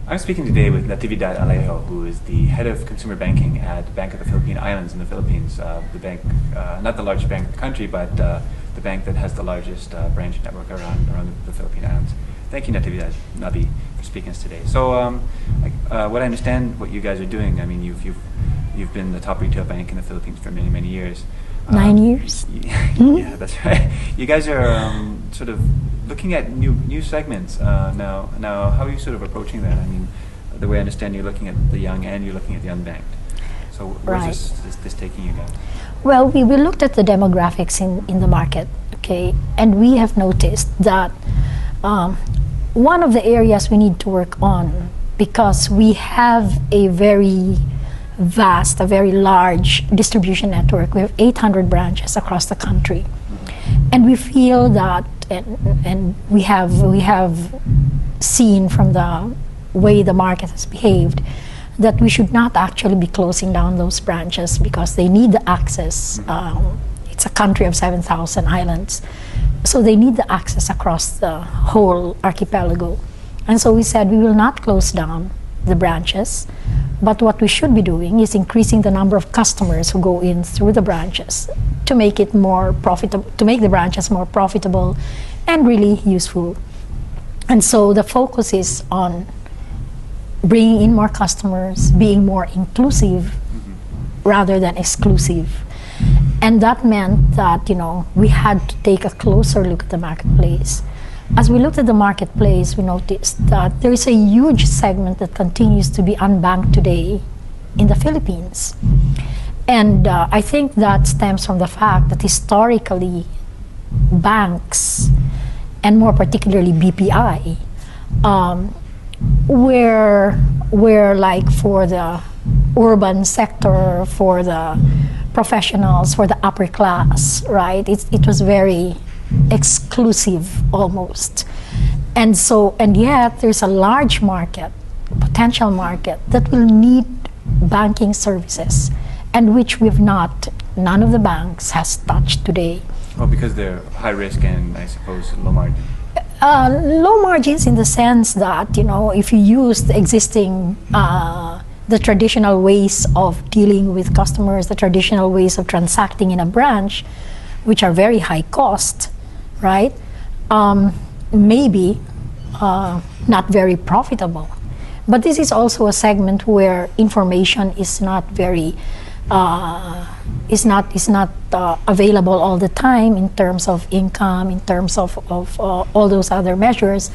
I'm speaking today with Natividad Alejo, who is the head of consumer banking at Bank of the Philippine Islands in the Philippines. The bank, not the largest bank in the country, but the bank that has the largest branch network around the Philippine Islands. Thank you, Natividad, Nabi, for speaking to us today. So, what I understand, what you guys are doing, I mean, you've been the top retail bank in the Philippines for many years. 9 years. Yeah, that's right. You guys are sort of looking at new segments now. How are you sort of approaching that? I mean, the way I understand, you're looking at the young and you're looking at the unbanked. So where's this taking you guys? Well, we looked at the demographics in the market, okay, and we have noticed that one of the areas we need to work on, because we have a very vast, a very large distribution network. We have 800 branches across the country, and we feel that, and we have seen from the way the market has behaved, that we should not actually be closing down those branches because they need the access. It's a country of 7,000 islands, so they need the access across the whole archipelago. And so we said we will not close down the branches, but what we should be doing is increasing the number of customers who go in through the branches to make it more profitable, to make the branches more profitable and really useful. And so the focus is on bringing in more customers, being more inclusive rather than exclusive. And that meant that, you know, we had to take a closer look at the marketplace. As we looked at the marketplace, we noticed that there is a huge segment that continues to be unbanked today in the Philippines. And I think that stems from the fact that historically, banks, and more particularly BPI, were like for the urban sector, for the professionals, for the upper class, right? It was very exclusive almost. And yet there's a large market, potential market, that will need banking services, and which none of the banks has touched today. Well, because they're high risk and I suppose low margin. Low margins in the sense that, you know, if you use the existing, the traditional ways of dealing with customers, the traditional ways of transacting in a branch, which are very high cost, right? Maybe not very profitable. But this is also a segment where information is not very available all the time in terms of income, in terms of all those other measures.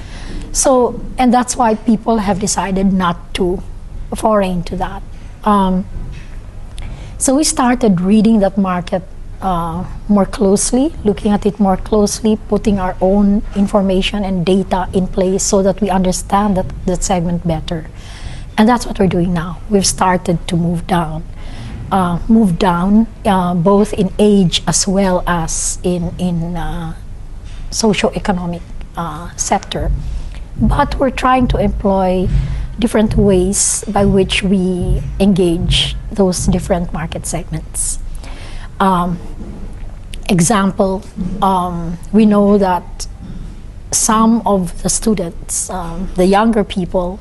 So, and that's why people have decided not to foray into that. So we started reading that market more closely, looking at it more closely, putting our own information and data in place so that we understand that segment better. And that's what we're doing now. We've started to move down both in age as well as in socio-economic sector. But we're trying to employ different ways by which we engage those different market segments. Example, we know that some of the students, the younger people,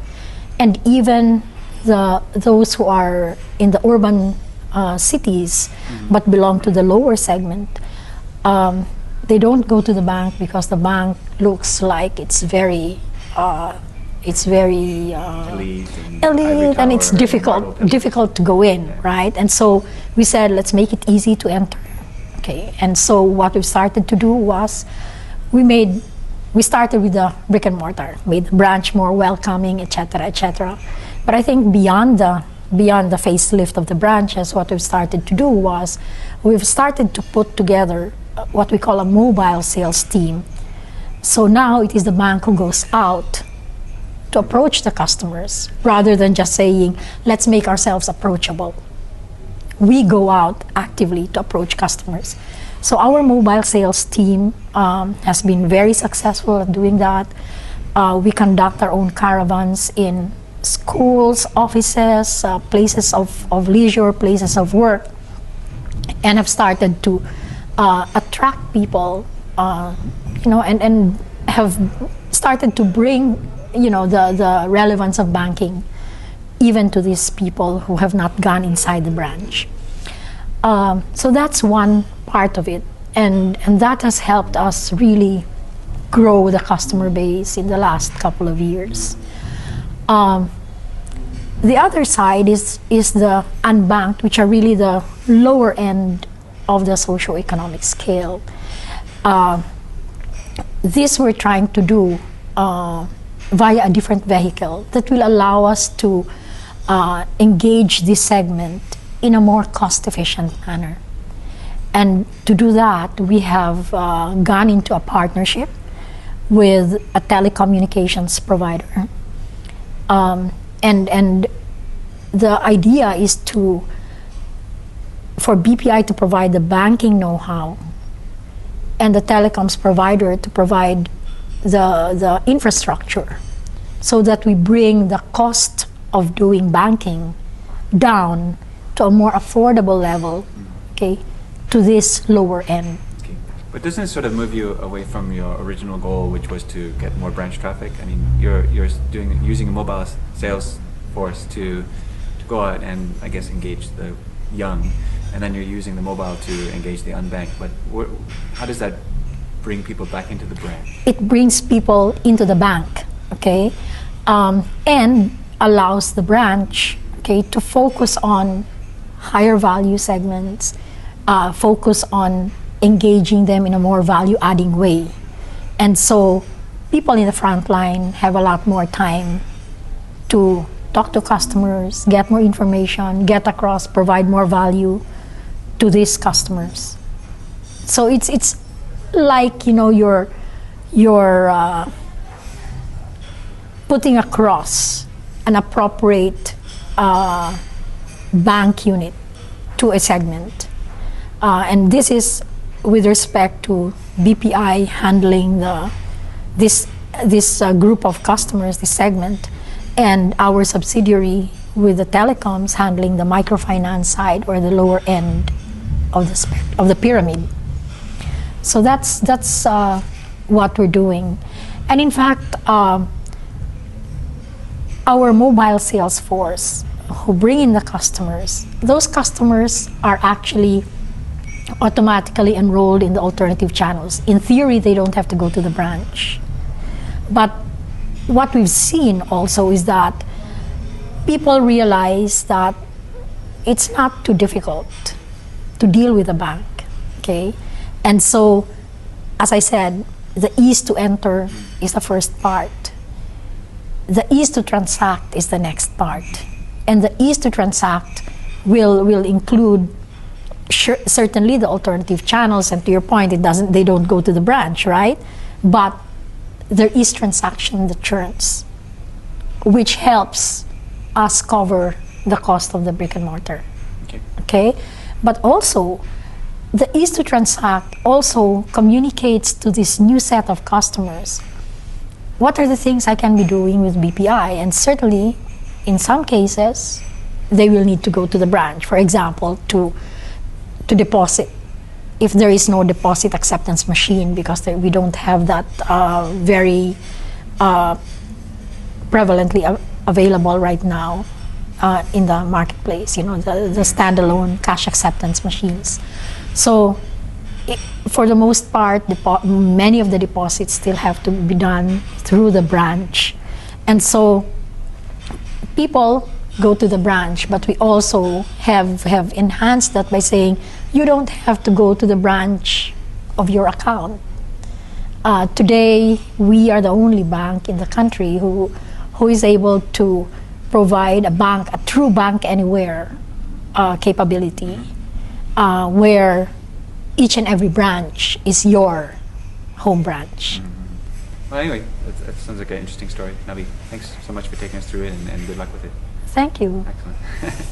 and even those who are in the urban cities but belong to the lower segment, they don't go to the bank because the bank looks like it's very elite and it's difficult to go in, right? And so we said, let's make it easy to enter. Okay, and so what we started to do was we started with the brick and mortar, made the branch more welcoming, etc., etc. But I think beyond the facelift of the branches, what we've started to do was we've started to put together what we call a mobile sales team. So now it is the bank who goes out to approach the customers rather than just saying, let's make ourselves approachable. We go out actively to approach customers. So our mobile sales team has been very successful at doing that. We conduct our own caravans in schools, offices, places of leisure, places of work, and have started to attract people, and have started to bring the relevance of banking even to these people who have not gone inside the branch. So that's one part of it, and that has helped us really grow the customer base in the last couple of years. The other side is the unbanked, which are really the lower end of the socioeconomic scale. This we're trying to do via a different vehicle that will allow us to engage this segment in a more cost-efficient manner. And to do that, we have gone into a partnership with a telecommunications provider. And the idea is for BPI to provide the banking know-how and the telecoms provider to provide the infrastructure, so that we bring the cost of doing banking down to a more affordable level, okay, to this lower end. Okay. But doesn't it sort of move you away from your original goal, which was to get more branch traffic? I mean, you're using a mobile sales force to go out and, I guess, engage the young, and then you're using the mobile to engage the unbanked. But how does that bring people back into the branch? It brings people into the bank, okay, and allows the branch, okay, to focus on higher value segments, focus on engaging them in a more value-adding way. And so people in the front line have a lot more time to talk to customers, get more information, get across, provide more value to these customers. So it's like, you're putting across an appropriate bank unit to a segment. And this is with respect to BPI handling this group of customers, this segment, and our subsidiary with the telecoms handling the microfinance side, or the lower end of the pyramid. So that's what we're doing. And in fact, our mobile sales force who bring in the customers, those customers are actually automatically enrolled in the alternative channels. In theory, they don't have to go to the branch. But what we've seen also is that people realize that it's not too difficult to deal with a bank, okay? And so, as I said, the ease to enter is the first part. The ease to transact is the next part. And the ease to transact will include certainly the alternative channels, and to your point, they don't go to the branch, right? But there is transaction that churns, which helps us cover the cost of the brick and mortar. Okay? But also, the ease to transact also communicates to this new set of customers, what are the things I can be doing with BPI? And certainly, in some cases, they will need to go to the branch, for example, to deposit, if there is no deposit acceptance machine, because we don't have that very prevalently available right now in the marketplace, the standalone cash acceptance machines. So for the most part, many of the deposits still have to be done through the branch. And so people go to the branch, but we also have enhanced that by saying you don't have to go to the branch of your account. Today, we are the only bank in the country who is able to provide a true bank anywhere capability, where each and every branch is your home branch. Well, anyway, that sounds like an interesting story. Nabi, thanks so much for taking us through it, and good luck with it. Thank you. Excellent.